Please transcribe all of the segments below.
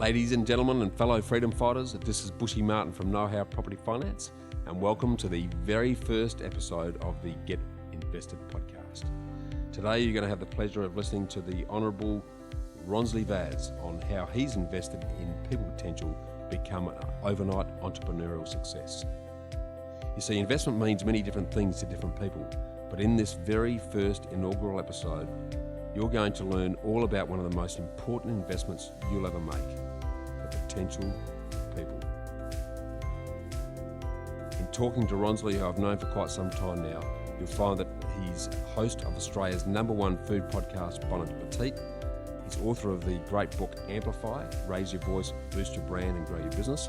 Ladies and gentlemen and fellow freedom fighters, this is Bushy Martin from Know How Property Finance, and welcome to the very first episode of the Get Invested podcast. Today you're going to have the pleasure of listening to the Honourable Ronsley Vaz on how he's invested in people potential to become an overnight entrepreneurial success. You see, investment means many different things to different people, but in this very first inaugural episode, you're going to learn all about one of the most important investments you'll ever make, the potential of people. In talking to Ronsley, who I've known for quite some time now, you'll find that he's host of Australia's #1 food podcast, Appetit. He's author of the great book, Amplify, Raise Your Voice, Boost Your Brand and Grow Your Business,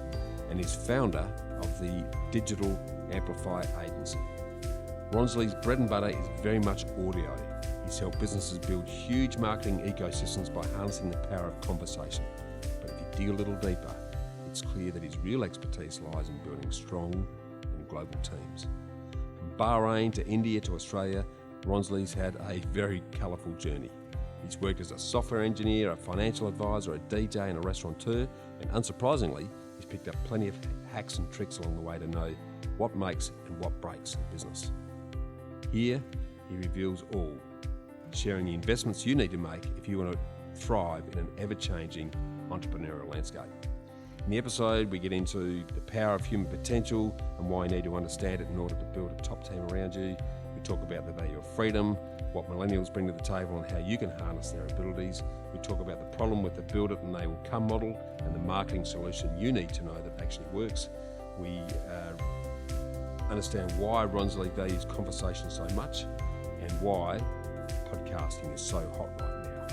and he's founder of the digital Amplify Agency. Ronsley's bread and butter is very much audio. He's helped businesses build huge marketing ecosystems by harnessing the power of conversation. But if you dig a little deeper, it's clear that his real expertise lies in building strong and global teams. From Bahrain to India to Australia, Ronsley's had a very colourful journey. He's worked as a software engineer, a financial advisor, a DJ and a restaurateur, and unsurprisingly, he's picked up plenty of hacks and tricks along the way to know what makes and what breaks a business. Here, he reveals all, sharing the investments you need to make if you want to thrive in an ever-changing entrepreneurial landscape. In the episode, we get into the power of human potential and why you need to understand it in order to build a top team around you. We talk about the value of freedom, what millennials bring to the table and how you can harness their abilities. We talk about the problem with the build it and they will come model and the marketing solution you need to know that actually works. We understand why Ronsley values conversation so much and why podcasting is so hot right now.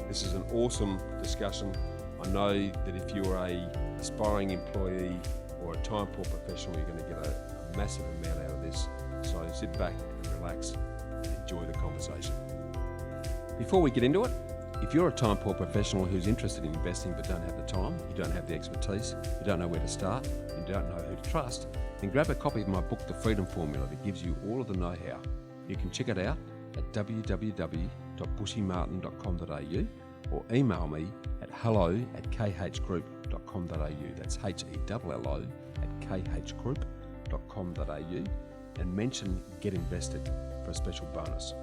This is an awesome discussion. I know that if you're a aspiring employee or a time poor professional, you're going to get a massive amount out of this. So sit back and relax and enjoy the conversation. Before we get into it, if you're a time poor professional who's interested in investing but don't have the time, you don't have the expertise, you don't know where to start, you don't know who to trust, then grab a copy of my book, The Freedom Formula, that gives you all of the know-how. You can check it out at www.bushymartin.com.au or email me at hello@khgroup.com.au. That's HELLO@khgroup.com.au and mention Get Invested for a special bonus.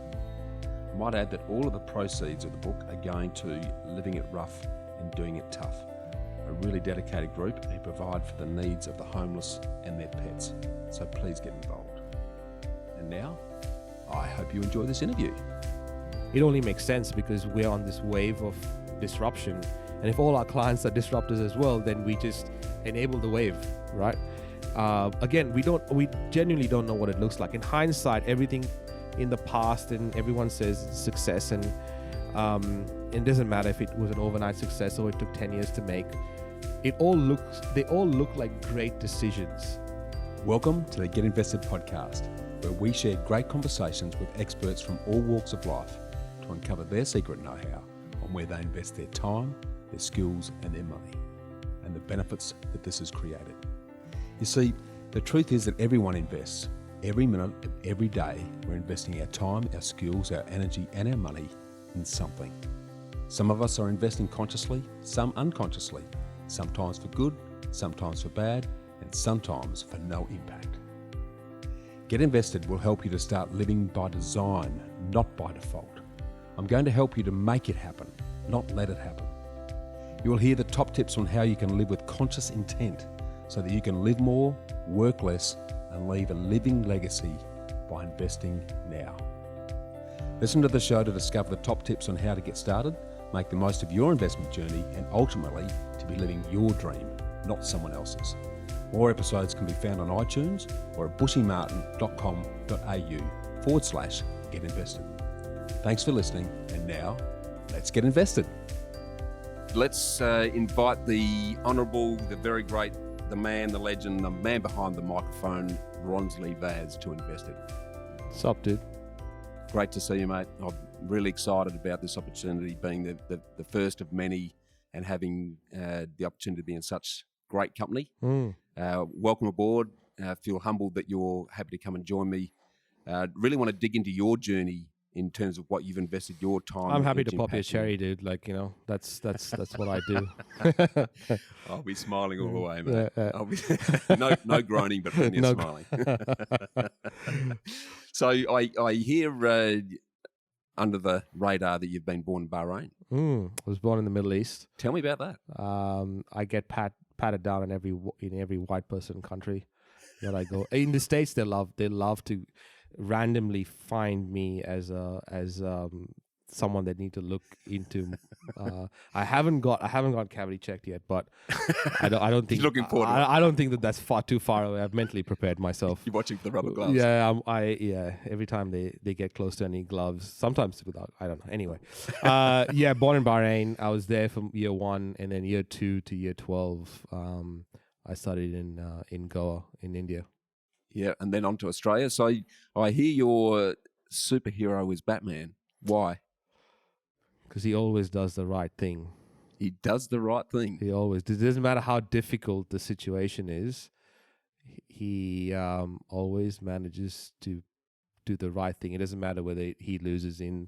I might add that all of the proceeds of the book are going to Living It Rough and Doing It Tough, a really dedicated group who provide for the needs of the homeless and their pets. So please get involved. And now, I hope you enjoy this interview. It only makes sense because we're on this wave of disruption. And if all our clients are disruptors as well, then we just enable the wave, right? Again, we genuinely don't know what it looks like. In hindsight, everything in the past and everyone says it's success and it doesn't matter if it was an overnight success or it took 10 years to make. They all look like great decisions. Welcome to the Get Invested podcast, where we share great conversations with experts from all walks of life to uncover their secret know-how on where they invest their time, their skills and their money, and the benefits that this has created. You see, the truth is that everyone invests. Every minute of every day, we're investing our time, our skills, our energy and our money in something. Some of us are investing consciously, some unconsciously, sometimes for good, sometimes for bad, and sometimes for no impact. Get Invested will help you to start living by design, not by default. I'm going to help you to make it happen, not let it happen. You will hear the top tips on how you can live with conscious intent so that you can live more, work less, and leave a living legacy by investing now. Listen to the show to discover the top tips on how to get started, make the most of your investment journey, and ultimately to be living your dream, not someone else's. More episodes can be found on iTunes or at bushymartin.com.au/get invested. Thanks for listening, and now let's get invested. Let's invite the Honourable, the very great, the man, the legend, the man behind the microphone, Ronsley Vaz, to Invested. What's up, dude? Great to see you, mate. I'm really excited about this opportunity, being the first of many and having the opportunity to be in such great company. Welcome aboard. Feel humbled that you're happy to come and join me. Really want to dig into your journey in terms of what you've invested your time. I'm happy to energy, pop your passion in? cherry, dude. Like, that's what I do. I'll be smiling all the way, mate. Yeah, I'll be no groaning, but plenty of smiling. So I hear under the radar that you've been born in Bahrain. I was born in the Middle East. Tell me about that. I get patted down in every white person country that I go. In the States, they love to randomly find me as someone they need to look into. I haven't got cavity checked yet, but I don't think looking forward to it. I don't think that's too far away. I've mentally prepared myself. You're watching for the rubber gloves. Yeah, every time they get close to any gloves, sometimes without, I don't know. Anyway, yeah, born in Bahrain. I was there from year 1, and then year 2 to year 12. I studied in Goa in India. Yeah, and then on to Australia. So I hear your superhero is Batman. Why? Because he always does the right thing. He does the right thing. He always. It doesn't matter how difficult the situation is. He always manages to do the right thing. It doesn't matter whether he loses in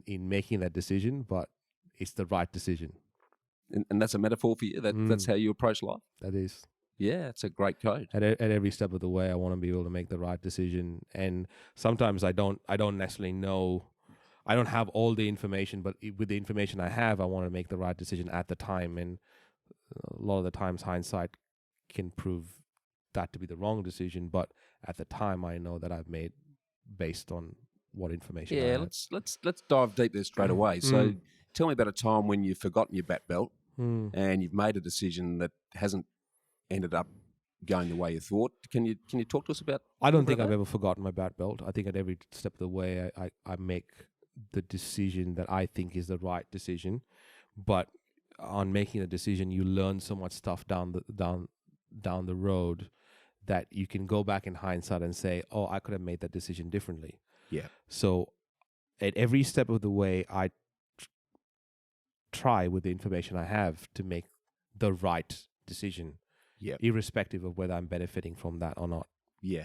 making that decision, but it's the right decision. And that's a metaphor for you. That's how you approach life. That is. Yeah, it's a great code. At every step of the way, I want to be able to make the right decision. And sometimes I don't necessarily know. I don't have all the information, but with the information I have, I want to make the right decision at the time. And a lot of the times, hindsight can prove that to be the wrong decision. But at the time, I know that I've made based on what information. I had. let's dive deep there straight away. So, tell me about a time when you've forgotten your bat belt and you've made a decision that hasn't ended up going the way you thought. Can you talk to us about? I don't think I've ever forgotten my bat belt. I think at every step of the way, I make the decision that I think is the right decision. But on making a decision, you learn so much stuff down the road that you can go back in hindsight and say, "Oh, I could have made that decision differently." Yeah. So at every step of the way, I try with the information I have to make the right decision. Yeah. Irrespective of whether I'm benefiting from that or not. Yeah.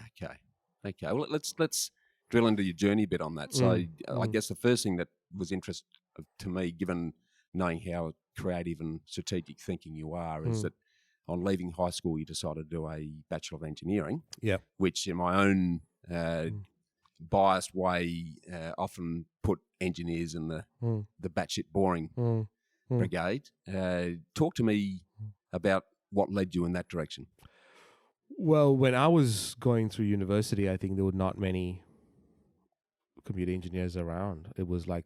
Okay. Well, let's drill into your journey a bit on that. So I guess the first thing that was interest to me, given knowing how creative and strategic thinking you are, is that on leaving high school, you decided to do a Bachelor of Engineering. Yeah. Which in my own biased way often put engineers in the batshit boring brigade. Talk to me about what led you in that direction. Well, when I was going through university, I think there were not many computer engineers around. It was like,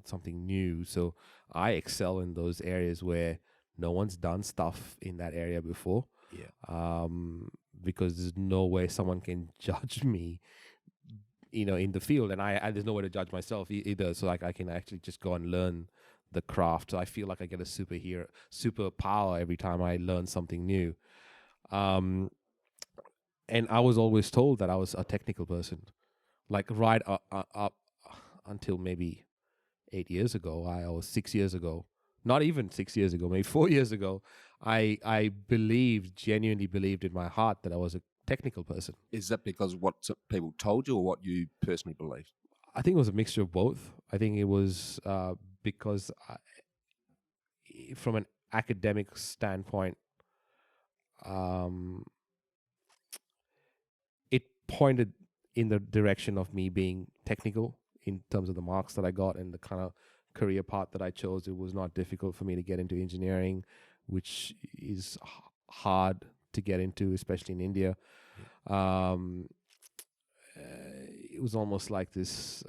something new. So I excel in those areas where no one's done stuff in that area before. Yeah. Because there's no way someone can judge me, in the field. And there's no way to judge myself either. So like I can actually just go and learn the craft. So I feel like I get a superpower every time I learn something new. And I was always told that I was a technical person, like right up until maybe 8 years ago, or 6 years ago, not even 6 years ago, maybe 4 years ago, I genuinely believed in my heart that I was a technical person. Is that because of what people told you or what you personally believed? I think it was a mixture of both. I think it was because from an academic standpoint, it pointed in the direction of me being technical in terms of the marks that I got and the kind of career path that I chose. It was not difficult for me to get into engineering, which is hard to get into, especially in India. It was almost like this.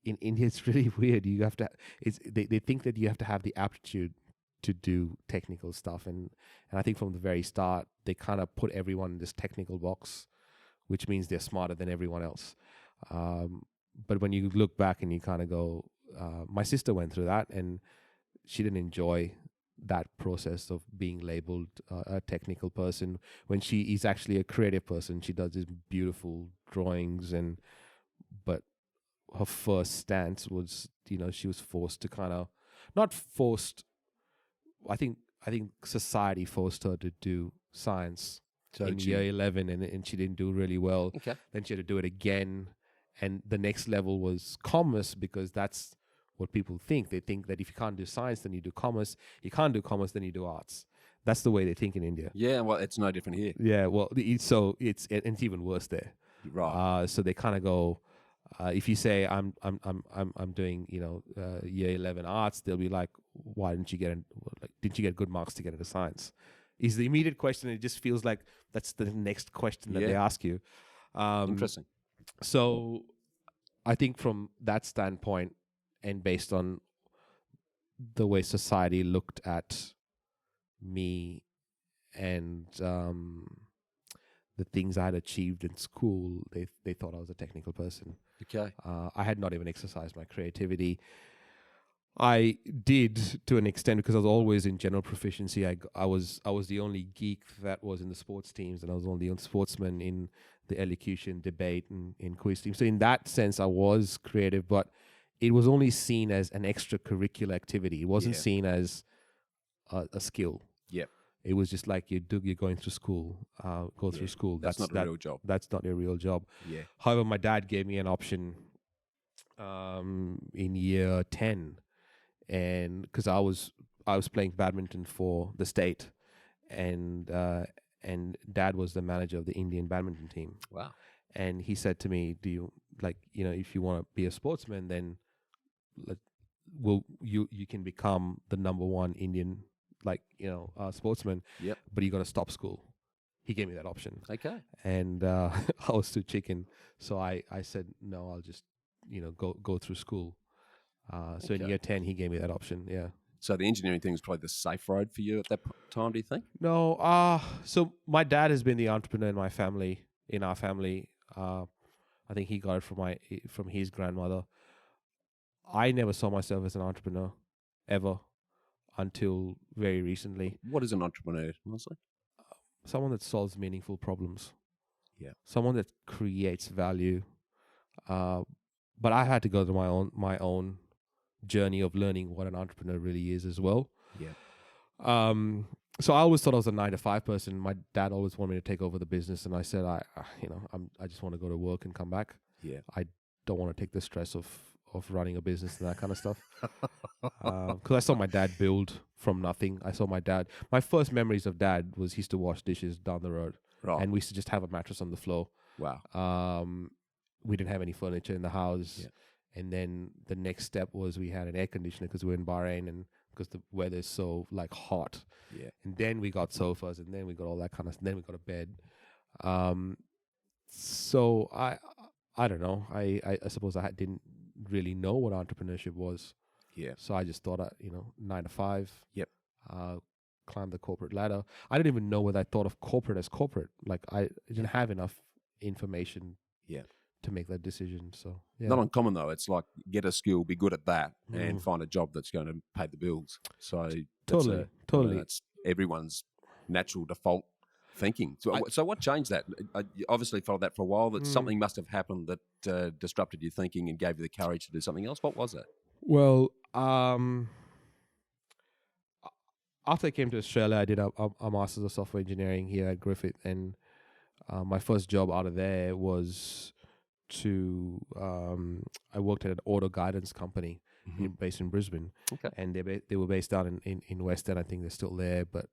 In India, it's really weird. You have to. They think that you have to have the aptitude to do technical stuff, and I think from the very start they kind of put everyone in this technical box, which means they're smarter than everyone else. But when you look back and you kind of go, my sister went through that, and she didn't enjoy that process of being labeled a technical person when she is actually a creative person. She does these beautiful drawings, but her first stance was, she was forced to kind of, not forced. I think society forced her to do science in year 11, and she didn't do really well. Okay. Then she had to do it again, And the next level was commerce, because that's what people think. They think that if you can't do science, then you do commerce. You can't do commerce, then you do arts. That's the way they think in India. Yeah, well, it's no different here. Yeah, well, it's even worse there. Right. So they kind of go, if you say I'm doing year 11 arts, they'll be like, why didn't you get good marks to get into science? Is the immediate question. It just feels like that's the next question that they ask you. Interesting. So I think from that standpoint, and based on the way society looked at me and the things I had achieved in school, they thought I was a technical person. Okay. I had not even exercised my creativity. I did to an extent, because I was always in general proficiency. I was the only geek that was in the sports teams, and I was only the only sportsman in the elocution, debate, and in quiz team. So in that sense, I was creative, but it was only seen as an extracurricular activity. It wasn't seen as a skill. Yep. It was just like you're going through school, through school. That's not a real job. That's not a real job. Yeah. However, my dad gave me an option in year 10, and because I was playing badminton for the state, and Dad was the manager of the Indian badminton team. Wow. And he said to me, "Do you if you want to be a sportsman, then you can become the number one Indian sportsman. Yep. But you got to stop school." He gave me that option. Okay. And I was too chicken, so I said no. I'll just go through school. So in year 10, he gave me that option. Yeah. So the engineering thing was probably the safe road for you at that time, do you think? No. So my dad has been the entrepreneur in my family. In our family, I think he got it from his grandmother. I never saw myself as an entrepreneur, ever, until very recently. What is an entrepreneur, honestly? Someone that solves meaningful problems. Yeah. Someone that creates value. But I had to go through my own journey of learning what an entrepreneur really is as well. Yeah. So I always thought I was a 9-to-5 person. My dad always wanted me to take over the business, and I said, I just want to go to work and come back. Yeah. I don't want to take the stress of running a business and that kind of stuff. Because I saw my dad build from nothing. I saw my first memories of Dad was he used to wash dishes down the road. Right. And we used to just have a mattress on the floor. Wow. We didn't have any furniture in the house. Yeah. And then the next step was we had an air conditioner because we were in Bahrain, and because the weather is so hot. Yeah. And then we got sofas, and then we got all that kind of. Then we got a bed. So I don't know. I suppose I didn't really know what entrepreneurship was. Yeah. So I just thought 9 to 5. Yep. Climb the corporate ladder. I didn't even know whether I thought of corporate as corporate. Like I didn't have enough information. Yeah. To make that decision. So yeah. Not uncommon though. It's like get a skill, be good at that, and find a job that's going to pay the bills. So totally. That's everyone's natural default thinking. So what changed that? You obviously followed that for a while. That something must have happened that disrupted your thinking and gave you the courage to do something else. What was that? Well, after I came to Australia, I did a master's of software engineering here at Griffith, and my first job out of there was I worked at an auto guidance company based in Brisbane. Okay. And they were based down in West End. I think they're still there, but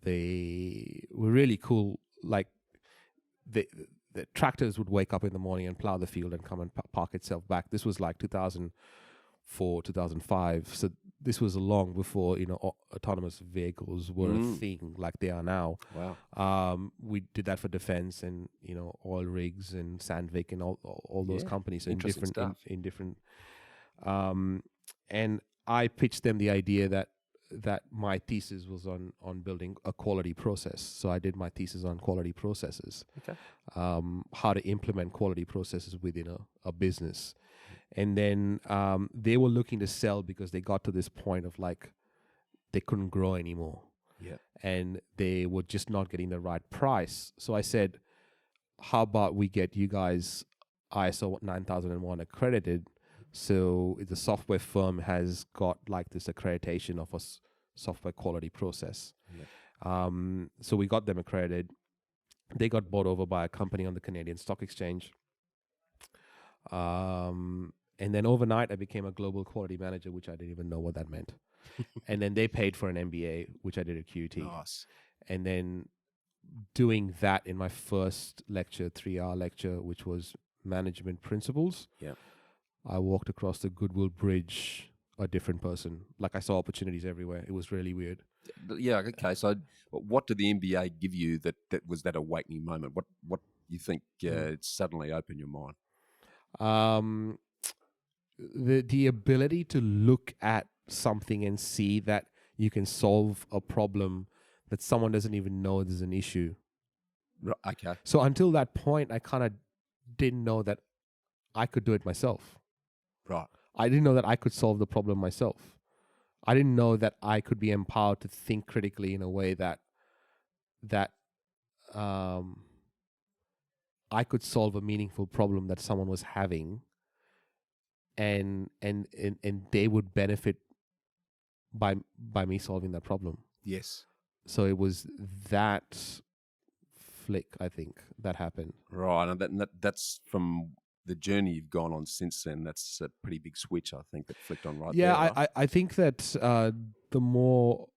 they were really cool. Like the tractors would wake up in the morning and plow the field and come and park itself back. This was like 2004, 2005. So this was long before autonomous vehicles were a thing like they are now. Wow. We did that for defense and oil rigs and Sandvik and all those companies in different. And I pitched them the idea that my thesis was on building a quality process. So I did my thesis on quality processes. Okay. How to implement quality processes within a business. And then they were looking to sell because they got to this point of they couldn't grow anymore. Yeah. And they were just not getting the right price. So I said, how about we get you guys ISO 9001 accredited? So the software firm has got this accreditation of a software quality process. Yeah. So we got them accredited. They got bought over by a company on the Canadian Stock Exchange. And then overnight, I became a global quality manager, which I didn't even know what that meant. And then they paid for an MBA, which I did at QT. Nice. And then doing that in my first lecture, 3-hour lecture, which was management principles. Yeah. I walked across the Goodwill Bridge a different person. Like, I saw opportunities everywhere. It was really weird. Yeah. Okay. So, what did the MBA give you that was that awakening moment? What you think it suddenly opened your mind? The ability to look at something and see that you can solve a problem that someone doesn't even know there's an issue. Okay. So until that point, I kind of didn't know that I could do it myself. Right. I didn't know that I could solve the problem myself. I didn't know that I could be empowered to think critically in a way that I could solve a meaningful problem that someone was having, and they would benefit by me solving that problem. Yes. So it was that flick, I think, that happened. Right, and that's from the journey you've gone on since then. That's a pretty big switch, I think, that flicked on right there. Yeah, right? I think that the more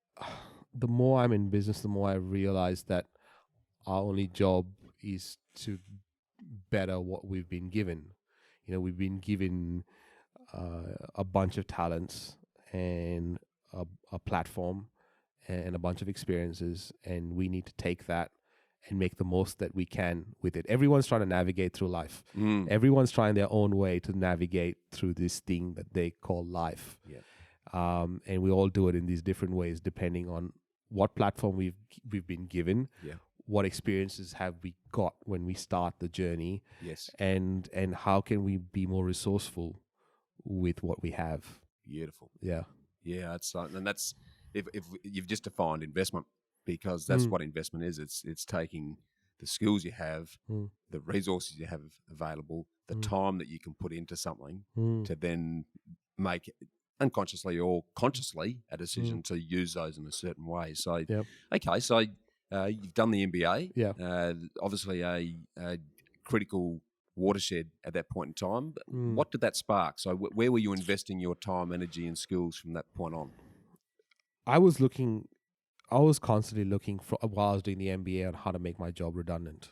I'm in business, the more I realize that our only job is to better what we've been given. You know, we've been given a bunch of talents and a platform and a bunch of experiences, and we need to take that and make the most that we can with it. Everyone's trying to navigate through life. Everyone's trying their own way to navigate through this thing that they call life. Yeah. And we all do it in these different ways, depending on what platform we've been given. Yeah. What experiences have we got when we start the journey? Yes. And how can we be more resourceful with what we have? Beautiful. Yeah. Yeah, and that's if you've just defined investment, because that's what investment is. It's taking the skills you have, the resources you have available, the time that you can put into something to then make unconsciously or consciously a decision to use those in a certain way. So, okay, so you've done the MBA. Yeah. Obviously a critical watershed at that point in time. What did that spark? So where were you investing your time, energy, and skills from that point on? I was constantly looking while I was doing the MBA on how to make my job redundant.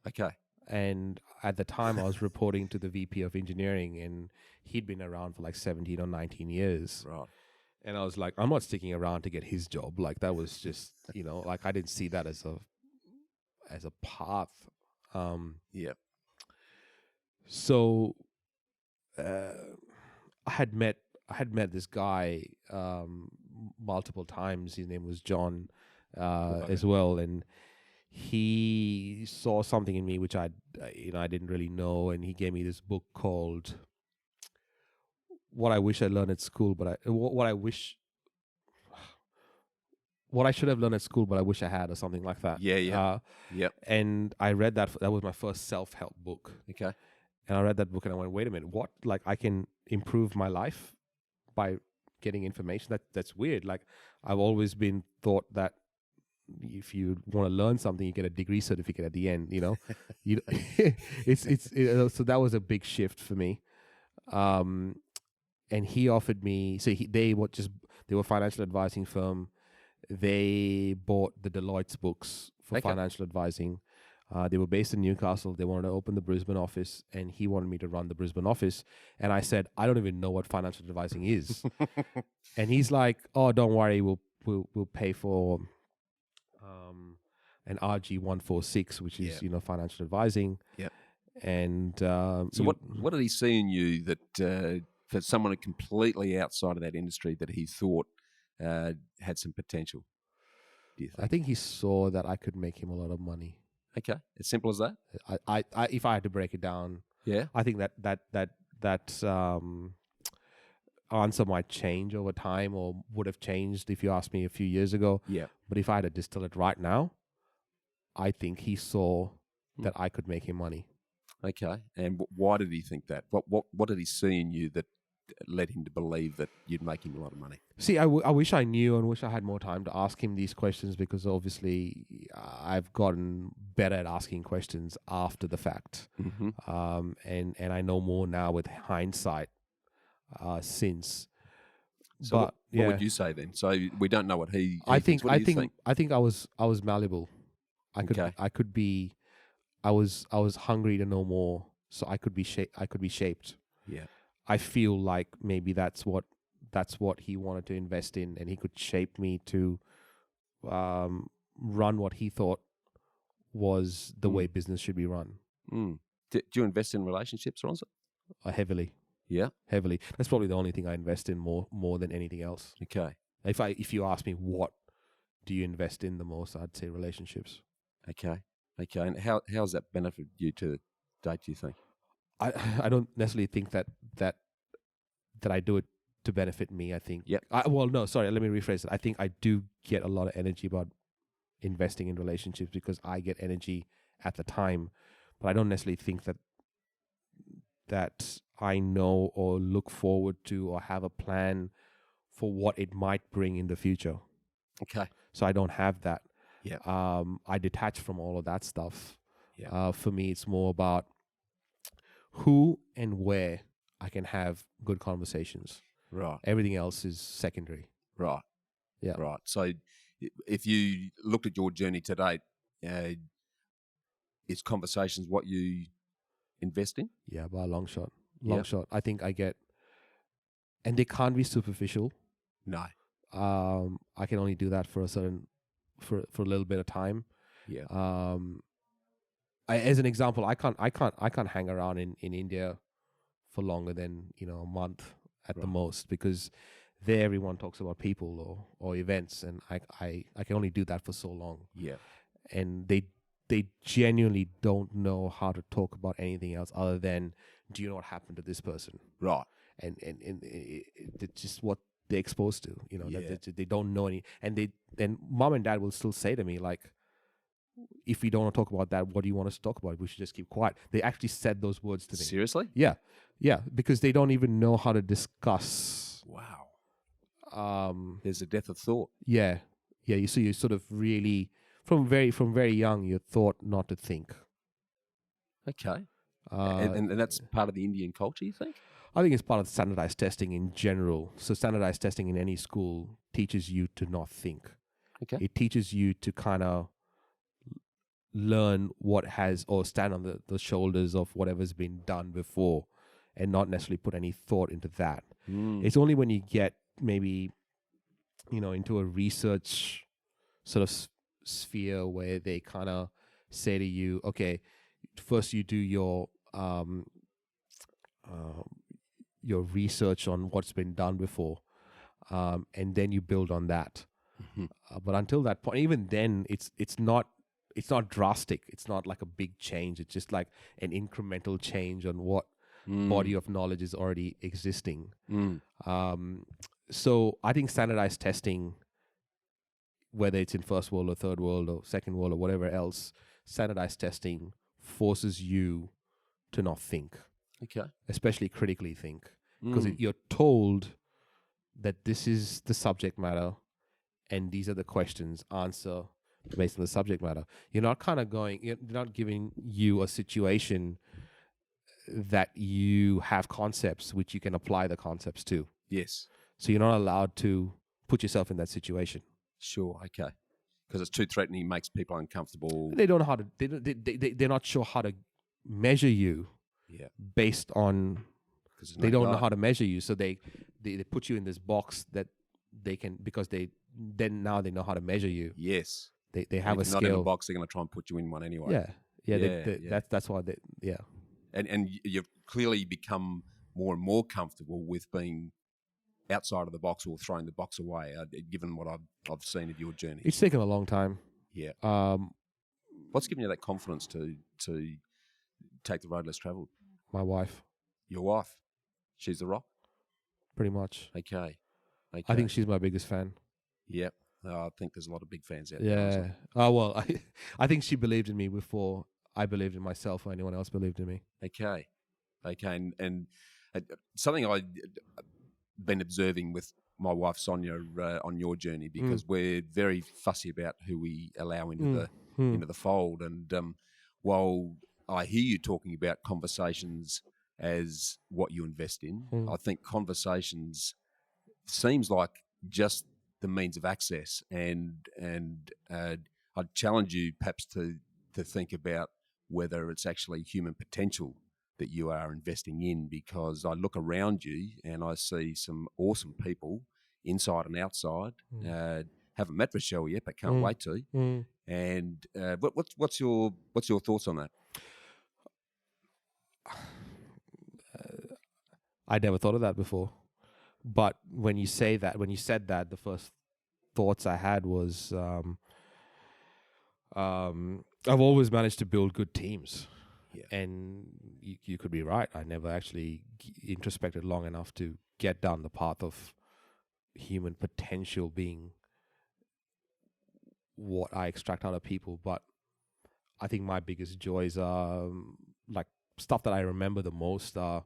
Okay. And at the time, I was reporting to the VP of engineering, and he'd been around for like 17 or 19 years. Right. And I was like, I'm not sticking around to get his job. Like, that was just, like, I didn't see that as a path. Yeah. So I had met this guy multiple times. His name was John as well, and he saw something in me which I didn't really know, and he gave me this book called "What I Wish I Learned at School," what I should have learned at school, but I wish I had, or something like that. Yeah. Yep. And I read that. That was my first self-help book. Okay. And I read that book and I went, wait a minute, what? Like, I can improve my life by getting information? That's weird. Like, I've always been taught that if you want to learn something, you get a degree certificate at the end, so that was a big shift for me. And he offered me, they were a financial advising firm. They bought the Deloitte's books for financial advising. They were based in Newcastle. They wanted to open the Brisbane office, and he wanted me to run the Brisbane office. And I said, I don't even know what financial advising is. And he's like, oh, don't worry, we'll pay for an RG 146, which is financial advising. Yeah. And so what did he see in you that for someone completely outside of that industry that he thought had some potential? Do you think? I think he saw that I could make him a lot of money. Okay, as simple as that. I if I had to break it down, I think that answer might change over time, or would have changed if you asked me a few years ago. Yeah. But if I had to distill it right now, I think he saw that I could make him money. Okay, and why did he think that? What did he see in you that led him to believe that you'd make him a lot of money? See, I wish I knew and wish I had more time to ask him these questions, because obviously I've gotten better at asking questions after the fact. Mm-hmm. And I know more now with hindsight since. So but what would you say then? So we don't know what he I thinks. think What do you think? I think I was malleable. Okay. I could be I was hungry to know more, so I could be shaped. Yeah. I feel like maybe that's what he wanted to invest in, and he could shape me to run what he thought was the way business should be run. Mm. Do you invest in relationships, Ronsley? Heavily. Yeah. Heavily. That's probably the only thing I invest in more than anything else. Okay. If you ask me what do you invest in the most, I'd say relationships. Okay. And how's that benefited you to date, do you think? I don't necessarily think that I do it to benefit me. I think. Yep. Well, no, sorry. Let me rephrase it. I think I do get a lot of energy about investing in relationships because I get energy at the time, but I don't necessarily think that I know or look forward to or have a plan for what it might bring in the future. Okay. So I don't have that. Yeah. I detach from all of that stuff. Yeah. For me, it's more about who and where I can have good conversations. Right. Everything else is secondary. Right. Yeah. Right. So if you looked at your journey to date, is conversations what you invest in? Yeah, by a long shot. Yeah. Shot. I think I get, and they can't be superficial. No. I can only do that for a little bit of time. Yeah. As an example, I can't hang around in India for longer than a month at the most, because there everyone talks about people or events, and I can only do that for so long. Yeah. And they genuinely don't know how to talk about anything else other than, do you know what happened to this person? Right. And it's just what they're exposed to. Yeah. That they don't know any, and mom and dad will still say to me, like, if we don't want to talk about that, what do you want us to talk about? We should just keep quiet. They actually said those words to me. Seriously? Yeah, because they don't even know how to discuss. Wow. There's a depth of thought. Yeah. You sort of really from very young, you're taught not to think. Okay. And that's part of the Indian culture, you think? I think it's part of standardized testing in general. So standardized testing in any school teaches you to not think. Okay. It teaches you to kind of learn what has, or stand on the shoulders of whatever's been done before, and not necessarily put any thought into that. It's only when you get maybe into a research sort of sphere where they kind of say to you, okay, first you do your research on what's been done before, and then you build on that. Mm-hmm. But until that point, even then, it's not drastic. It's not like a big change. It's just like an incremental change on what body of knowledge is already existing. So I think standardized testing, whether it's in first world or third world or second world or whatever else, standardized testing forces you to not think. Okay. Especially critically think. Because you're told that this is the subject matter and these are the questions, answer based on the subject matter. You're not giving you a situation that you have concepts which you can apply the concepts to. Yes. So you're not allowed to put yourself in that situation. Sure. Okay. Because it's too threatening, makes people uncomfortable. They don't know how to. They're not sure how to measure you. Yeah. Based on, they don't know how to measure you, so they put you in this box that they can, because now they know how to measure you. Yes. They have a scale. Not in a box, they're going to try and put you in one anyway. Yeah. That's why they. And you've clearly become more and more comfortable with being outside of the box or throwing the box away, given what I've seen of your journey. It's taken a long time. Yeah. What's given you that confidence to take the road less travelled? My wife. Your wife? She's the rock? Pretty much. Okay. I think she's my biggest fan. Yep. I think there's a lot of big fans out there. Yeah. Oh, well, I think she believed in me before I believed in myself or anyone else believed in me. Okay. And something I've been observing with my wife Sonia on your journey, because we're very fussy about who we allow into the fold. And while I hear you talking about conversations as what you invest in, I think conversations seems like just the means of access, and I'd challenge you perhaps to think about whether it's actually human potential that you are investing in, because I look around you and I see some awesome people inside and outside. Haven't met Rochelle yet, but can't wait to. And what's your thoughts on that? I never thought of that before, but when you said that, the first thoughts I had was, I've always managed to build good teams. Yeah. And you could be right. I never actually introspected long enough to get down the path of human potential being what I extract out of people. But I think my biggest joys are like stuff that I remember the most are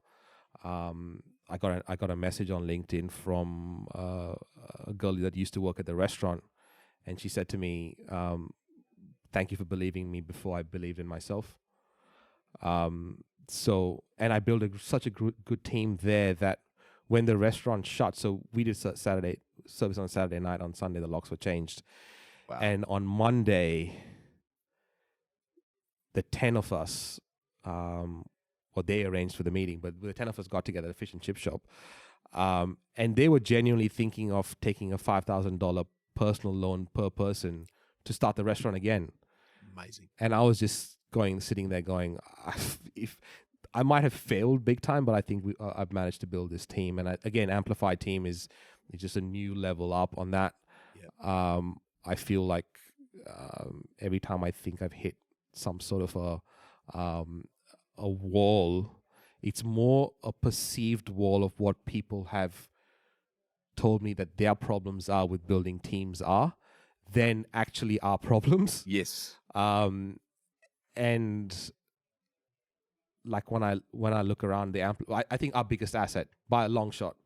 I got a message on LinkedIn from a girl that used to work at the restaurant, and she said to me, "Thank you for believing me before I believed in myself." And I built such a good team there that when the restaurant shut, so we did Saturday service on Saturday night. On Sunday, the locks were changed. Wow. And on Monday, the 10 of us, they arranged for the meeting, but the 10 of us got together at a fish and chip shop. And they were genuinely thinking of taking a $5,000 personal loan per person to start the restaurant again. Amazing. And I was just sitting there going, if I might have failed big time, but I think I've managed to build this team. And again, Amplify team is just a new level up on that. Yep. I feel like every time I think I've hit some sort of a wall, it's more a perceived wall of what people have told me that their problems are with building teams are, than actually our problems. Yes. And like when I look around I think our biggest asset by a long shot,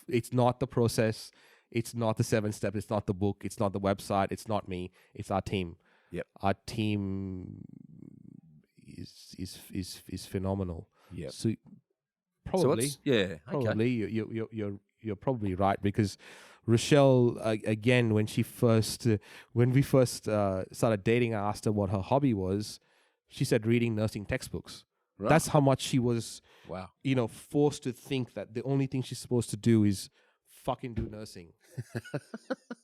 it's not the process, it's not the 7 steps, it's not the book, it's not the website, it's not me, it's our team. Yep. Our team is phenomenal. Yeah. So probably, okay. You're probably right, because Rochelle, again, when we first started dating, I asked her what her hobby was. She said reading nursing textbooks. Right. That's how much she was, forced to think that the only thing she's supposed to do is fucking do nursing.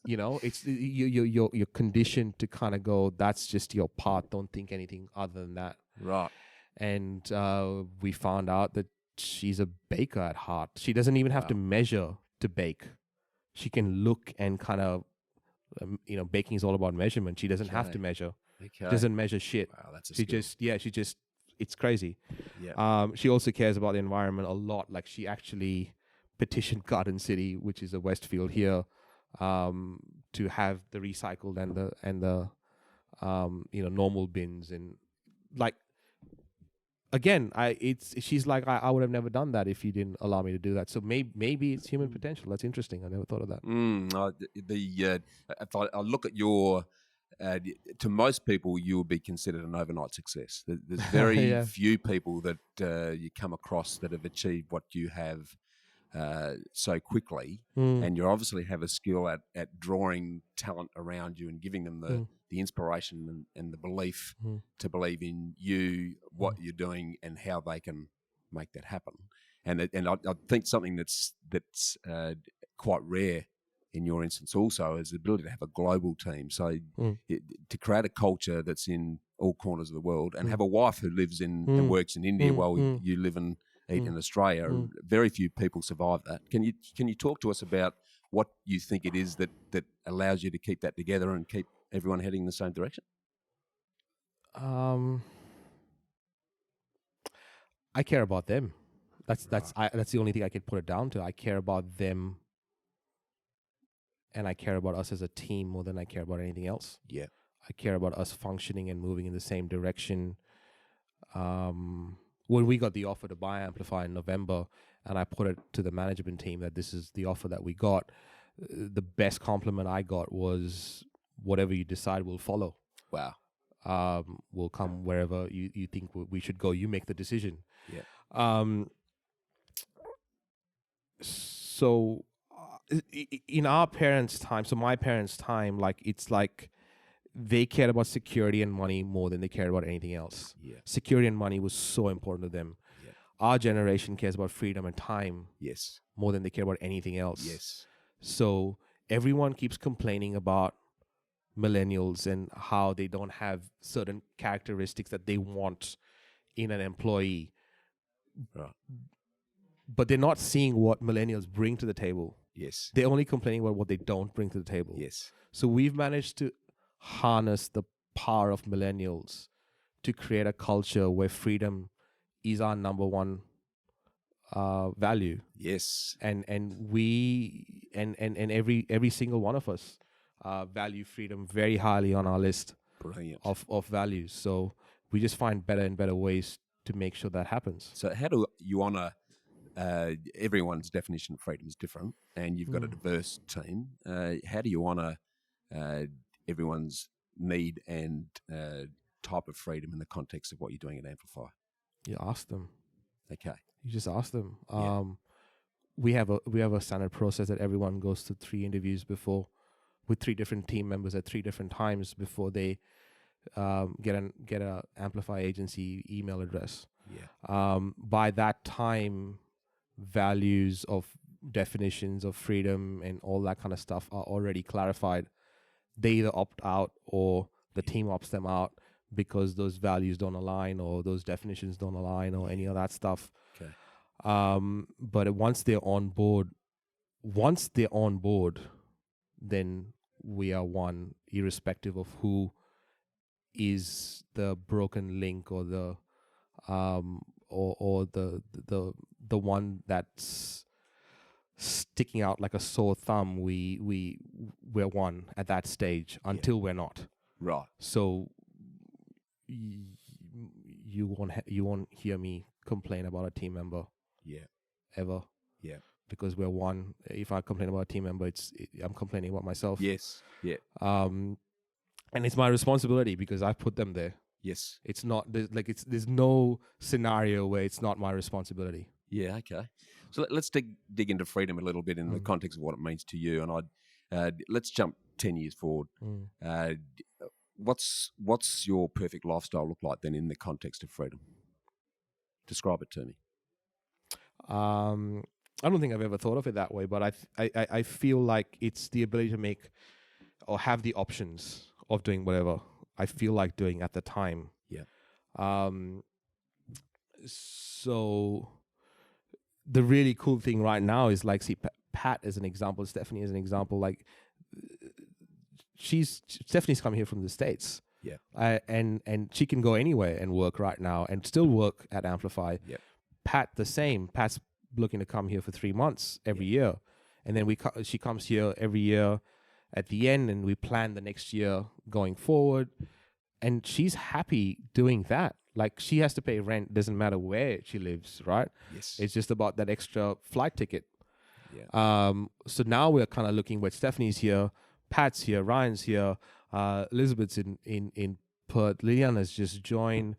It's you're conditioned to kind of go, that's just your part. Don't think anything other than that. Right. And we found out that she's a baker at heart. She doesn't even have to measure to bake. She can look and kind of, baking is all about measurement. She doesn't have to measure. Okay. She doesn't measure shit. Wow, that's a skill. It's crazy. Yeah. She also cares about the environment a lot. Like, she actually petitioned Garden City, which is a Westfield here, to have the recycled and the normal bins, and like, again, she's like, I would have never done that if you didn't allow me to do that. So maybe it's human potential. That's interesting. I never thought of that. If I look at your, to most people, you will be considered an overnight success. There's very few people that you come across that have achieved what you have so quickly. And you obviously have a skill at drawing talent around you and giving them the inspiration and the belief to believe in you, what you're doing, and how they can make that happen. And I think something that's quite rare in your instance also is the ability to have a global team. So to create a culture that's in all corners of the world, and have a wife who lives in and works in India while you live and eat in Australia. Very few people survive that. Can you talk to us about what you think it is that allows you to keep that together and keep everyone heading in the same direction? I care about them. That's the only thing I could put it down to. I care about them, and I care about us as a team more than I care about anything else. Yeah. I care about us functioning and moving in the same direction. When we got the offer to buy Amplify in November, and I put it to the management team that this is the offer that we got, the best compliment I got was, whatever you decide will follow. Wow. We'll come wherever you think we should go. You make the decision. Yeah. So in our parents' time, so my parents' time, like, it's like they cared about security and money more than they cared about anything else. Yeah. Security and money was so important to them. Yeah. Our generation cares about freedom and time Yes. more than they care about anything else. Yes. So everyone keeps complaining about millennials and how they don't have certain characteristics that they want in an employee. Right. But they're not seeing what millennials bring to the table. Yes. They're only complaining about what they don't bring to the table. Yes. So we've managed to harness the power of millennials to create a culture where freedom is our number one value. Yes. And we and every single one of us value freedom very highly on our list. Brilliant. of values. So we just find better and better ways to make sure that happens. So how do you honour everyone's definition of freedom is different, and you've got a diverse team. How do you honour everyone's need and type of freedom in the context of what you're doing at Amplify? You ask them. Okay. You just ask them. Yeah. We have a standard process that everyone goes to 3 interviews before, with 3 different team members at 3 different times before they get a Amplify Agency email address. Yeah. By that time, values of definitions of freedom and all that kind of stuff are already clarified. They either opt out or the team opts them out because those values don't align or those definitions don't align or any of that stuff. Okay. But once they're on board, then we are one, irrespective of who is the broken link or the the one that's sticking out like a sore thumb. We're one at that stage until we're not. Right. So you won't hear me complain about a team member. Yeah. Ever. Yeah. Because we're one. If I complain about a team member, I'm complaining about myself. Yes. Yeah. And it's my responsibility because I put them there. Yes. It's not there's no scenario where it's not my responsibility. Yeah. Okay. So let's dig into freedom a little bit in the context of what it means to you. And let's jump 10 years forward. What's your perfect lifestyle look like then in the context of freedom? Describe it to me. I don't think I've ever thought of it that way, but I feel like it's the ability to make or have the options of doing whatever I feel like doing at the time. Yeah. So the really cool thing right now is like, see, Pat as an example, Stephanie as an example, like Stephanie's come here from the States. Yeah. And she can go anywhere and work right now and still work at Amplify. Yeah. Pat the same. Pat's looking to come here for 3 months every year, and then she comes here every year at the end, and we plan the next year going forward. And she's happy doing that. Like, she has to pay rent, doesn't matter where she lives, right? Yes. It's just about that extra flight ticket. Yeah. So now we're kind of looking where Stephanie's here, Pat's here, Ryan's here, Elizabeth's in Perth, Liliana's just joined.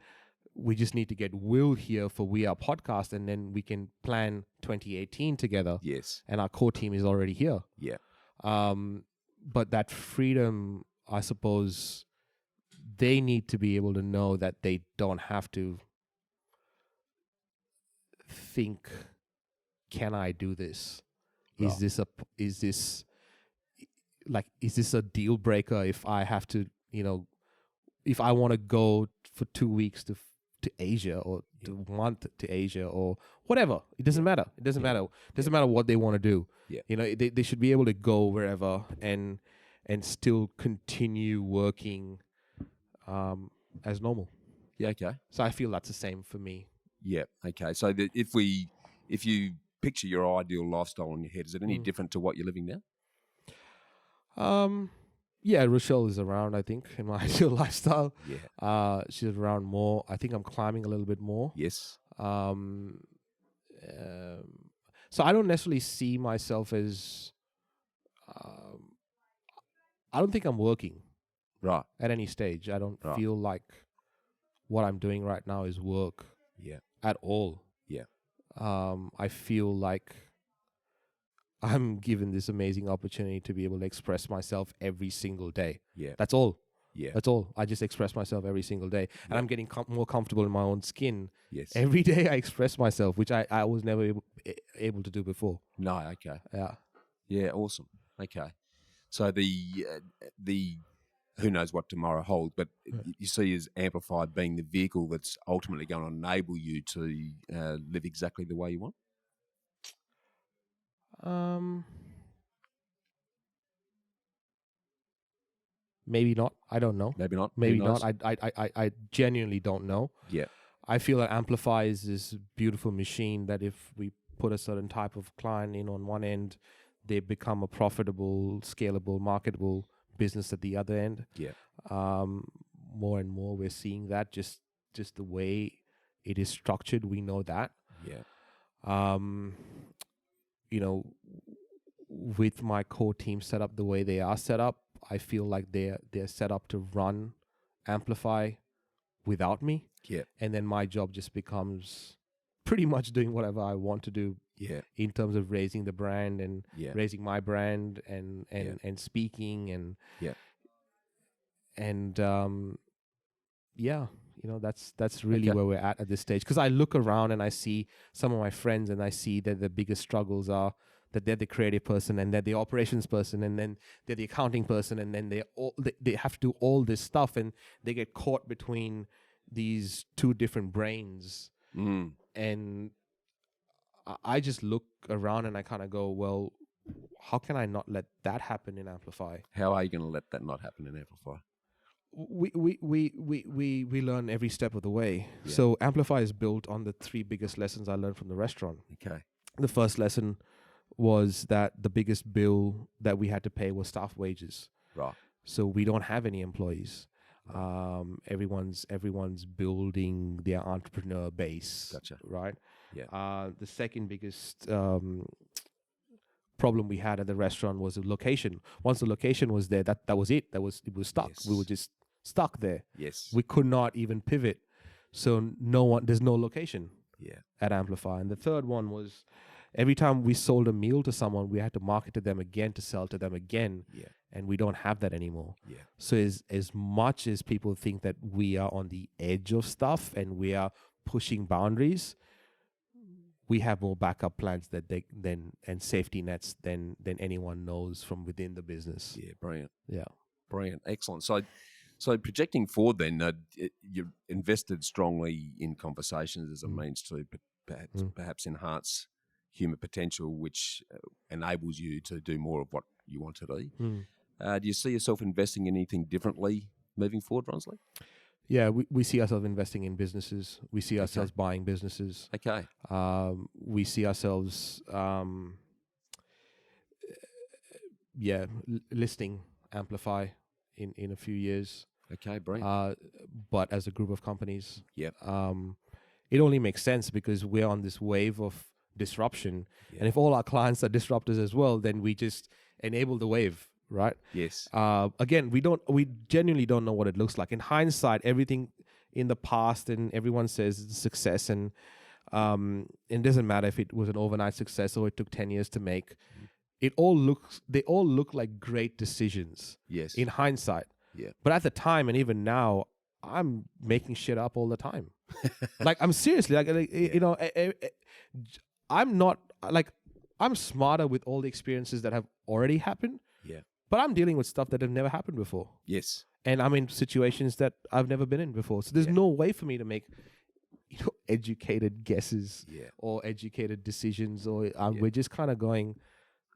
We just need to get Will here for We Are Podcast, and then we can plan 2018 together. Yes. And our core team is already here. Yeah. But that freedom, I suppose, they need to be able to know that they don't have to think, can I do this? Right. Is this a deal breaker if I have to, if I want to go for 2 weeks to Asia or to a month to Asia or whatever, it doesn't matter. It doesn't matter. It doesn't matter what they want to do. Yeah. They should be able to go wherever and still continue working as normal. Yeah. Okay. So I feel that's the same for me. Yeah. Okay. So if you picture your ideal lifestyle in your head, is it any different to what you're living now? Yeah, Rochelle is around, I think, in my ideal lifestyle. Yeah. She's around more. I think I'm climbing a little bit more. Yes. So I don't necessarily see myself as. I don't think I'm working Right. at any stage. I don't Right. feel like what I'm doing right now is work Yeah. at all. Yeah. I feel like I'm given this amazing opportunity to be able to express myself every single day. Yeah. That's all. Yeah. That's all. I just express myself every single day. And Yeah. I'm getting more comfortable in my own skin. Yes. Every day I express myself, which I was never able to do before. No. Okay. Yeah. Yeah. Awesome. Okay. So the who knows what tomorrow holds, but you see as Amplify being the vehicle that's ultimately going to enable you to live exactly the way you want. Maybe not. I don't know. Maybe not. Maybe Who knows? not. I genuinely don't know. Yeah. I feel that Amplify is this beautiful machine that if we put a certain type of client in on one end, they become a profitable, scalable, marketable business at the other end. Yeah. More and more we're seeing that just the way it is structured. We know that. Yeah. With my core team set up the way they are set up, I feel like they're set up to run Amplify without me. Yeah. And then my job just becomes pretty much doing whatever I want to do. Yeah. In terms of raising the brand and Yeah. raising my brand and speaking and that's really Okay. where we're at this stage. Because I look around and I see some of my friends and I see that the biggest struggles are that they're the creative person and they're the operations person and then they're the accounting person and then they have to do all this stuff and they get caught between these two different brains. And I just look around and I kind of go, well, how can I not let that happen in Amplify? How are you going to let that not happen in Amplify? We learn every step of the way. Yeah. So Amplify is built on the three biggest lessons I learned from the restaurant. Okay. The first lesson was that the biggest bill that we had to pay was staff wages. Right. So we don't have any employees. Everyone's building their entrepreneur base. Gotcha. Right. Yeah. The second biggest problem we had at the restaurant was the location. Once the location was there, that was it. It was stuck. Yes. We were just stuck there. Yes. We could not even pivot. So there's no location. Yeah. At Amplify. And the third one was every time we sold a meal to someone, we had to market to them again to sell to them again. Yeah. And we don't have that anymore. Yeah. So as much as people think that we are on the edge of stuff and we are pushing boundaries, we have more backup plans and safety nets than anyone knows from within the business. Yeah. Brilliant. Yeah. Brilliant. Excellent. So projecting forward then, you've invested strongly in conversations as a means to perhaps enhance human potential, which enables you to do more of what you want to do. Do you see yourself investing in anything differently moving forward, Ronsley? Yeah, we see ourselves investing in businesses. We see ourselves buying businesses. Okay. We see ourselves, listing Amplify in a few years. Okay, brilliant. But as a group of companies. Yep. It only makes sense because we're on this wave of disruption. Yeah. And if all our clients are disruptors as well, then we just enable the wave. Right. Yes. Again, we genuinely don't know what it looks like. In hindsight, everything in the past and everyone says it's a success and it doesn't matter if it was an overnight success or it took 10 years to make. They all look like great decisions. Yes. In hindsight. Yeah. But at the time and even now, I'm making shit up all the time. Like I'm seriously I'm smarter with all the experiences that have already happened. Yeah. But I'm dealing with stuff that have never happened before. Yes. And I'm in situations that I've never been in before. So there's no way for me to make, educated guesses or educated decisions. Or we're just kind of going,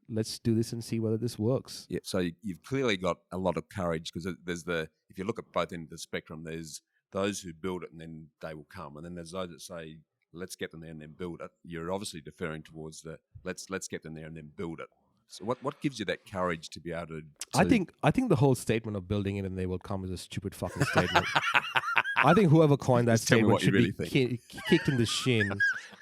let's do this and see whether this works. Yeah. So you've clearly got a lot of courage because if you look at both ends of the spectrum, there's those who build it and then they will come. And then there's those that say, let's get them there and then build it. You're obviously deferring towards the let's get them there and then build it. So what gives you that courage to be able to... I think the whole statement of building it and they will come is a stupid fucking statement. I think whoever coined that Just tell me statement what you should really be kicked in the shin,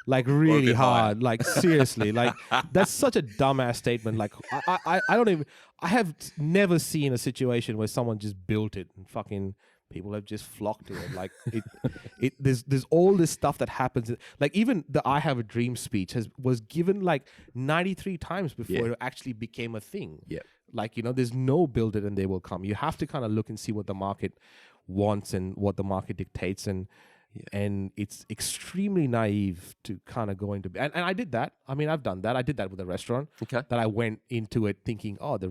like really bit higher. hard. Like seriously, like that's such a dumbass statement. Like I don't even. I have never seen a situation where someone just built it and fucking people have just flocked to it. Like there's all this stuff that happens. Like even the "I Have a Dream" speech was given like 93 times before it actually became a thing. Yeah. Like, there's no build it and they will come. You have to kind of look and see what the market wants and what the market dictates, and it's extremely naive to kind of go into and I did that. I mean, I've done that. I did that with a restaurant. Okay. That I went into it thinking, oh, the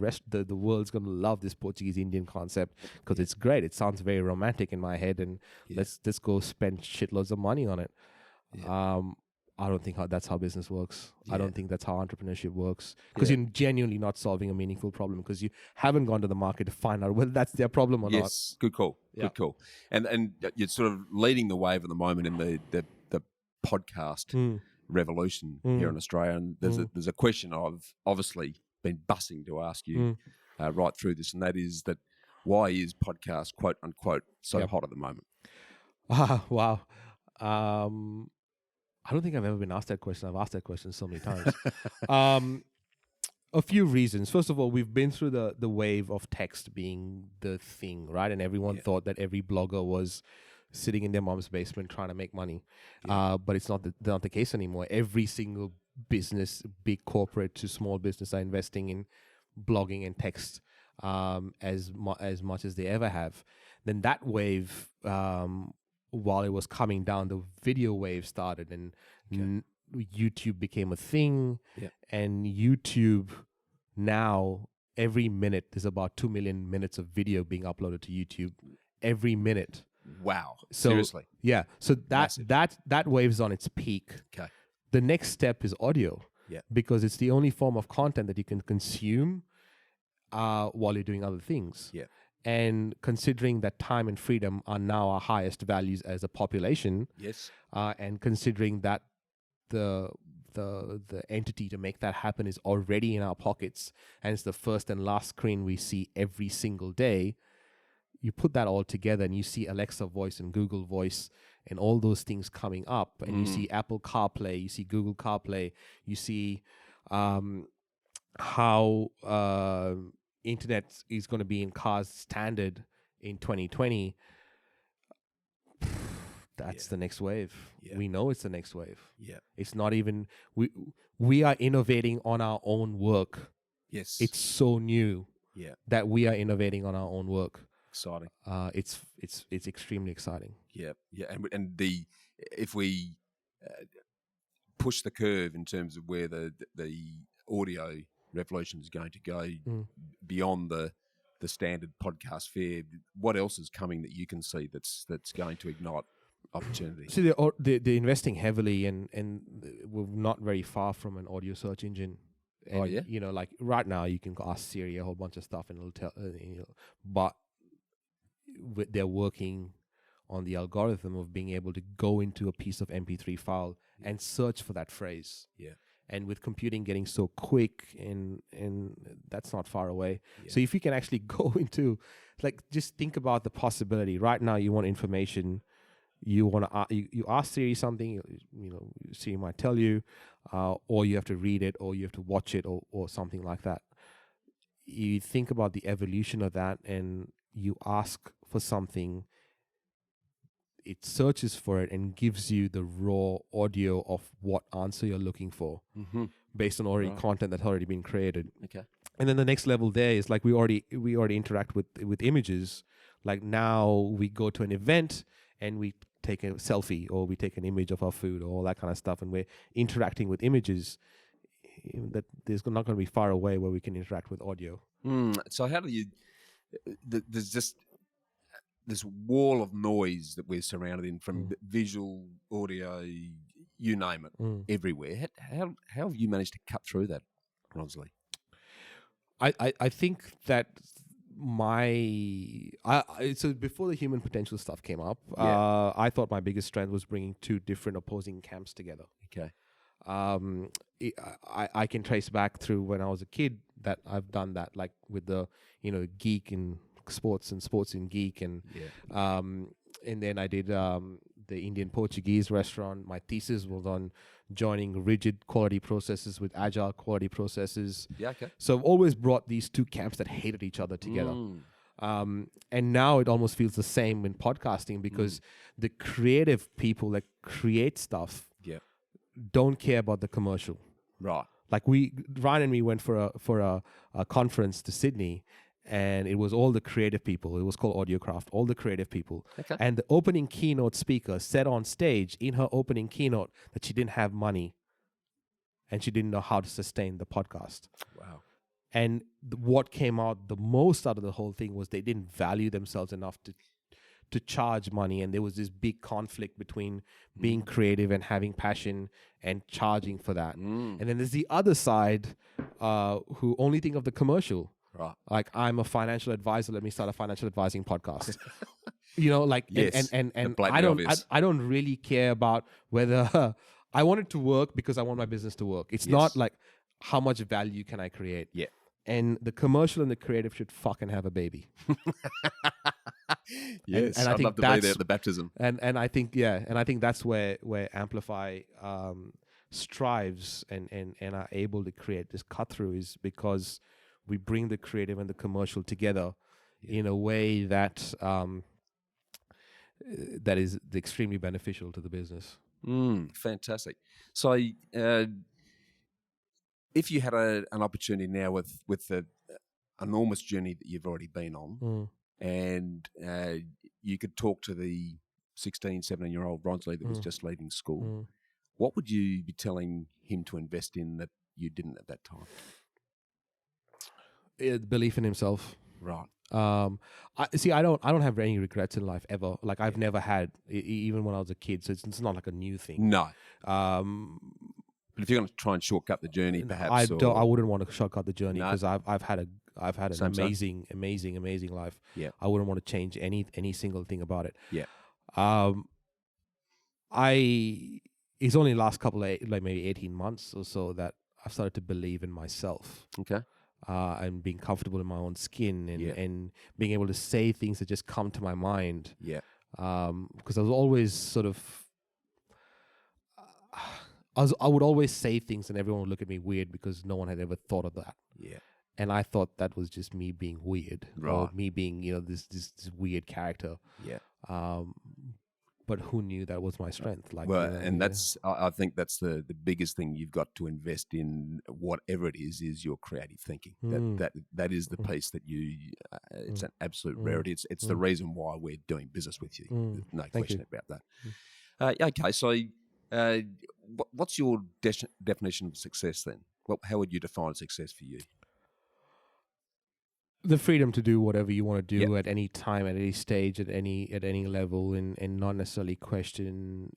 world's gonna love this Portuguese Indian concept because it's great. It sounds very romantic in my head, and let's go spend shitloads of money on it. I don't think that's how business works. I don't think that's how entrepreneurship works, because you're genuinely not solving a meaningful problem because you haven't gone to the market to find out whether that's their problem or not. Yes, good call. Good call. And you're sort of leading the wave at the moment in the podcast revolution here in Australia. And there's a question I've obviously been bussing to ask you right through this, and that is that why is podcast, quote unquote, so hot at the moment? Wow. I don't think I've ever been asked that question. I've asked that question so many times. A few reasons. First of all, we've been through the wave of text being the thing, right? And everyone thought that every blogger was sitting in their mom's basement trying to make money. But it's not the case anymore. Every single business, big corporate to small business, are investing in blogging and text as much as they ever have. Then that wave, while it was coming down, the video wave started, and YouTube became a thing. And YouTube now, every minute, there's about 2 million minutes of video being uploaded to YouTube every minute. Wow. So, seriously. Yeah. So that wave's on its peak. Okay. The next step is audio. Yeah. Because it's the only form of content that you can consume while you're doing other things. Yeah. And considering that time and freedom are now our highest values as a population, and considering that the entity to make that happen is already in our pockets, and it's the first and last screen we see every single day, you put that all together and you see Alexa voice and Google voice and all those things coming up, and you see Apple CarPlay, you see Google CarPlay, you see how internet is going to be in cars standard in 2020. That's the next wave. We know it's the next wave. It's not even we are innovating on our own work. It's so new that we are innovating on our own work. Exciting. It's extremely exciting. And if we push the curve in terms of where the audio revolution is going to go beyond the standard podcast fare, what else is coming that you can see that's going to ignite opportunity? See, they're investing heavily, and we're not very far from an audio search engine. And, like right now you can ask Siri a whole bunch of stuff and it'll tell, but they're working on the algorithm of being able to go into a piece of MP3 file and search for that phrase. And with computing getting so quick, and that's not far away. So if you can actually go into, like, just think about the possibility. Right now, you want information. You want to you ask Siri something. Siri might tell you, or you have to read it, or you have to watch it, or something like that. You think about the evolution of that, and you ask for something. It searches for it and gives you the raw audio of what answer you're looking for, based on already content that's already been created. And then the next level there is like we already interact with images. Like now we go to an event and we take a selfie, or we take an image of our food, or all that kind of stuff, and we're interacting with images. That there's not going to be far away where we can interact with audio. So how do you? There's just this wall of noise that we're surrounded in, from visual, audio, you name it, everywhere. How have you managed to cut through that, Ronsley? I think that so before the human potential stuff came up, I thought my biggest strength was bringing two different opposing camps together. I can trace back through when I was a kid that I've done that, like with the geek and sports and sports in geek, and and then I did the Indian Portuguese restaurant. My thesis was on joining rigid quality processes with agile quality processes. Yeah, okay. So I've always brought these two camps that hated each other together. And now it almost feels the same in podcasting because the creative people that create stuff don't care about the commercial. Right. Like Ryan and me went for a conference to Sydney, and it was all the creative people. It was called Audiocraft, all the creative people. Okay. And the opening keynote speaker said on stage in her opening keynote that she didn't have money and she didn't know how to sustain the podcast. Wow. And what came out the most out of the whole thing was they didn't value themselves enough to charge money. And there was this big conflict between being creative and having passion and charging for that. And then there's the other side who only think of the commercial. Right. Like, I'm a financial advisor, let me start a financial advising podcast. You know, like, Yes. and Blatantly obvious. I don't really care about whether I want it to work because I want my business to work. It's not like how much value can I create. Yeah. And the commercial and the creative should fucking have a baby. Yes, and I I'd think love to be there at the baptism. And I think I think that's where Amplify strives and are able to create this cut through, is because we bring the creative and the commercial together in a way that that is extremely beneficial to the business. Fantastic. So, if you had an opportunity now with the enormous journey that you've already been on, and you could talk to the 16, 17-year-old Ronsley that was just leaving school, what would you be telling him to invest in that you didn't at that time? Belief in himself. Right. I don't have any regrets in life ever. Like, I've never had, even when I was a kid. So it's not like a new thing. No. But if you're going to try and shortcut the journey, perhaps I wouldn't want to shortcut the journey, because I've had an Same. amazing life. Yeah. I wouldn't want to change any single thing about it. Yeah. It's only the last couple of maybe 18 months or so that I've started to believe in myself. Okay. And being comfortable in my own skin and being able to say things that just come to my mind. Yeah. Because I was always sort of, I would always say things and everyone would look at me weird because no one had ever thought of that. Yeah. And I thought that was just me being weird, or Right. me being, this weird character. Yeah. But who knew that was my strength? Like, Well, and that's, I think that's the biggest thing you've got to invest in, whatever it is your creative thinking. That is the piece that it's an absolute rarity. It's the reason why we're doing business with you. There's no question about that. Okay, so what's your definition of success then? How would you define success for you? The freedom to do whatever you want to do at any time, at any stage, at any level, and not necessarily question,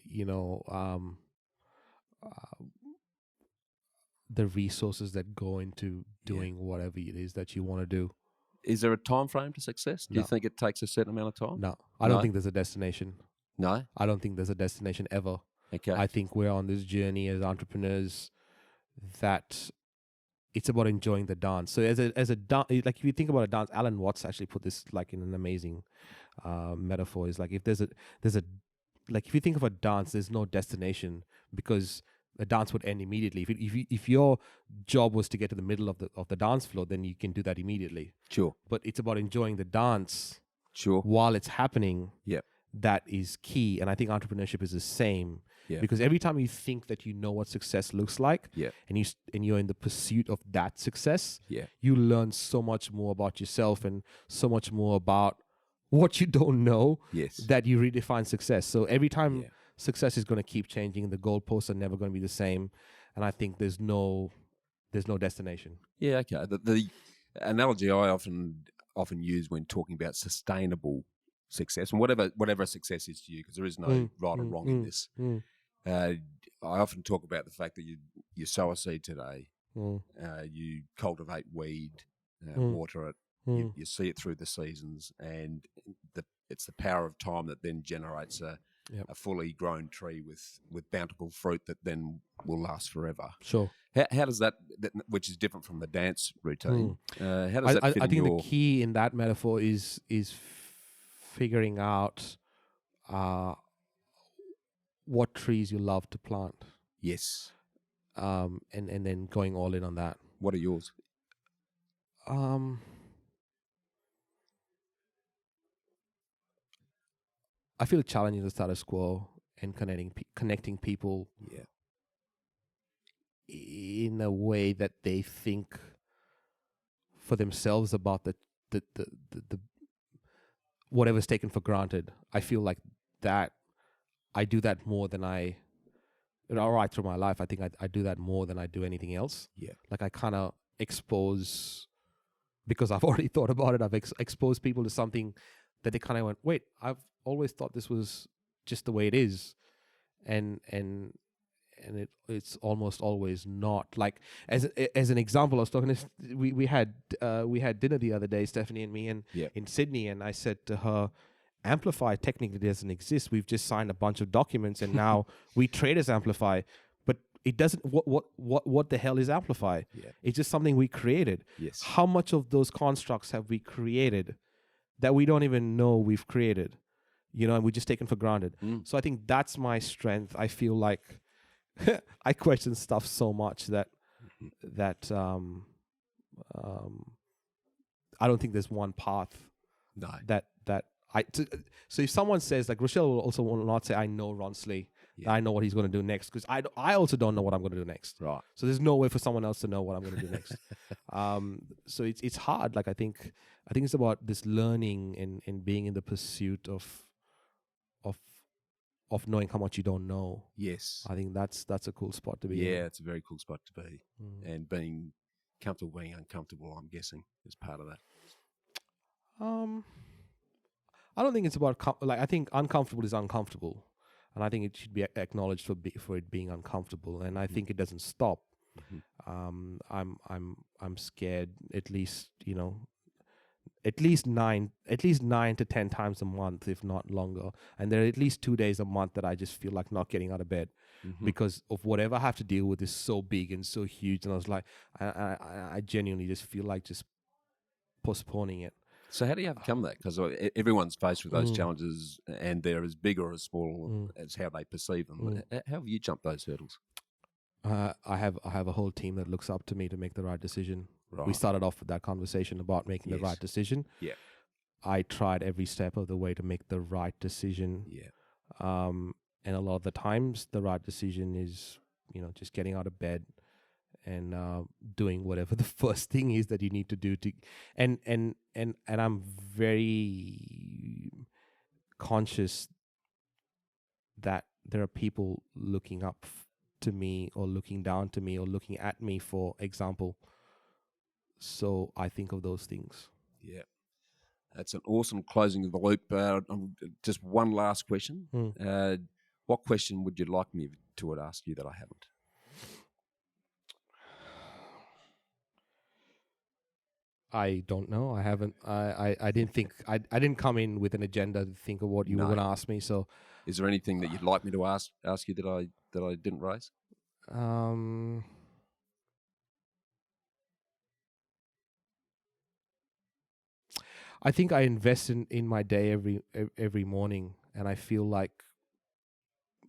the resources that go into doing whatever it is that you want to do. Is there a time frame to success? Do you think it takes a certain amount of time? No, I don't think there's a destination. No? I don't think there's a destination ever. Okay. I think we're on this journey as entrepreneurs that it's about enjoying the dance. So as a dance, like if you think about a dance, Alan Watts actually put this like in an amazing metaphor. Is like, if there's a like, if you think of a dance, there's no destination, because the dance would end immediately. If your job was to get to the middle of the dance floor, then you can do that immediately. Sure. But it's about enjoying the dance. Sure. While it's happening. Yeah. That is key, and I think entrepreneurship is the same. Yeah. Because every time you think that you know what success looks like, and you're in the pursuit of that success, you learn so much more about yourself and so much more about what you don't know. That you redefine success. So every time success is going to keep changing, the goalposts are never going to be the same, and I think there's no destination. Yeah. Okay. The analogy I often use when talking about sustainable success, and whatever success is to you, because there is no right or wrong in this. I often talk about the fact that you sow a seed today, you cultivate weed, water it, you see it through the seasons, and it's the power of time that then generates a fully grown tree with bountiful fruit that then will last forever. Sure. How does that, which is different from the dance routine, how does that fit I think in your... the key in that metaphor is figuring out what trees you love to plant, Yes. and then going all in on that. What are yours? I feel challenging the status quo and connecting people Yeah. in a way that they think for themselves about the whatever's taken for granted. I feel like that I do that more than all right through my life. I think I do that more than I do anything else. Yeah. Like I kind of expose, because I've already thought about it. I've exposed people to something that they kind of went, wait, I've always thought this was just the way it is. And it's almost always not. Like as an example, I was talking to we had dinner the other day, Stephanie and me, and in Sydney, and I said to her, Amplify technically doesn't exist. We've just signed a bunch of documents, and now we trade as Amplify, but it doesn't. What the hell is Amplify? Yeah. It's just something we created. Yes. How much of those constructs have we created that we don't even know we've created? And we're just taken for granted. So I think that's my strength. I feel like I question stuff so much that I don't think there's one path. No. So if someone says, like Rochelle will also not say, I know Ronsley, I know what he's going to do next, because I also don't know what I'm going to do next. Right. So there's no way for someone else to know what I'm going to do next. So it's hard. Like I think it's about this learning and being in the pursuit of knowing how much you don't know. Yes. I think that's a cool spot to be. Yeah, it's a very cool spot to be, and being comfortable being uncomfortable, I'm guessing, is part of that. I don't think it's about I think uncomfortable is uncomfortable, and I think it should be acknowledged for it being uncomfortable, and I think it doesn't stop. I'm scared at least at least 9 to 10 times a month, if not longer, and there are at least 2 days a month that I just feel like not getting out of bed because of whatever I have to deal with is so big and so huge, and I was like, I genuinely just feel like just postponing it. So how do you overcome that? Because everyone's faced with those challenges, and they're as big or as small as how they perceive them. How have you jumped those hurdles? I have a whole team that looks up to me to make the right decision. Right. We started off with that conversation about making the right decision. Yeah. I tried every step of the way to make the right decision. Yeah. And a lot of the times the right decision is, just getting out of bed and doing whatever the first thing is that you need to do and I'm very conscious that there are people looking up to me or looking down to me or looking at me, for example. So I think of those things. Yeah. That's an awesome closing of the loop. Just one last question. What question would you like me to ask you that I haven't? I don't know. I haven't. I didn't think. I didn't come in with an agenda to think of what you were going to ask me. So, is there anything that you'd like me to ask you that I didn't raise? I think I invest in my day every morning, and I feel like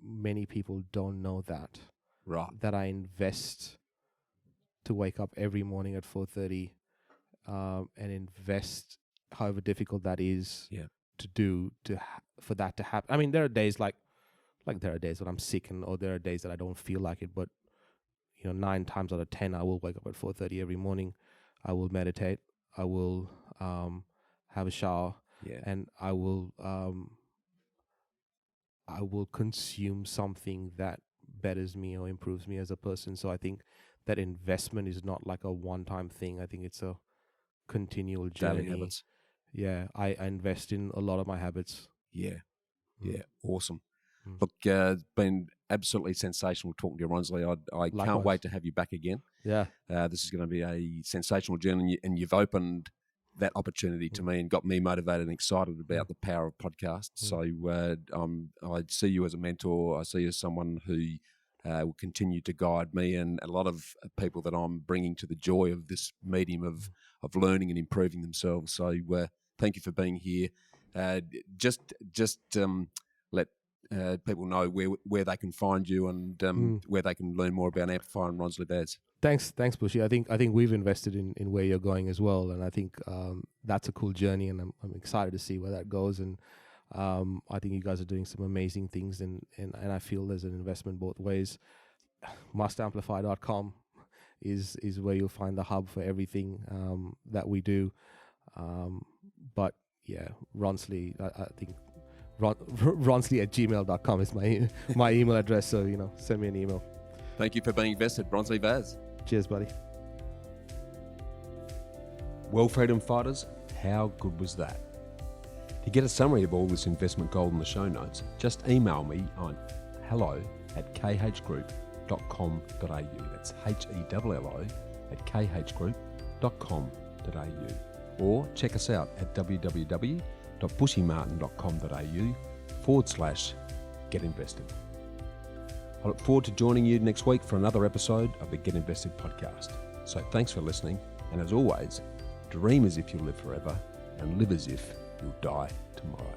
many people don't know that. Right. That I invest to wake up every morning at 4:30. And invest, however difficult that is, to do for that to happen. I mean, there are days like there are days when I'm sick, or there are days that I don't feel like it. But 9 times out of 10, I will wake up at 4:30 every morning. I will meditate. I will have a shower, and I will consume something that betters me or improves me as a person. So I think that investment is not like a one-time thing. I think it's a continual journey. Daily habits. Yeah, I invest in a lot of my habits. Yeah. Awesome. Look, it's been absolutely sensational talking to you, Ronsley. I can't wait to have you back again. Yeah. This is going to be a sensational journey, and you've opened that opportunity to me and got me motivated and excited about the power of podcasts. So I see you as a mentor. I see you as someone who will continue to guide me and a lot of people that I'm bringing to the joy of this medium of learning and improving themselves. So thank you for being here. Just let people know where they can find you and where they can learn more about Amplify and Ronsley Vaz. Thanks, Bushy. I think we've invested in where you're going as well, and I think that's a cool journey, and I'm excited to see where that goes. And I think you guys are doing some amazing things, and I feel there's an investment both ways. mustamplify.com is where you'll find the hub for everything that we do. But yeah, Ronsley, I think Ronsley@gmail.com is my email address. So send me an email. Thank you for being invested, Ronsley Vaz. Cheers, buddy. Well, freedom fighters, how good was that? To get a summary of all this investment gold in the show notes, just email me on hello@khgroup.com.au. That's HELLO@khgroup.com.au. Or check us out at www.bushymartin.com.au/get-invested. I look forward to joining you next week for another episode of the Get Invested podcast. So thanks for listening, and as always, dream as if you'll live forever and live as if you'll die tomorrow.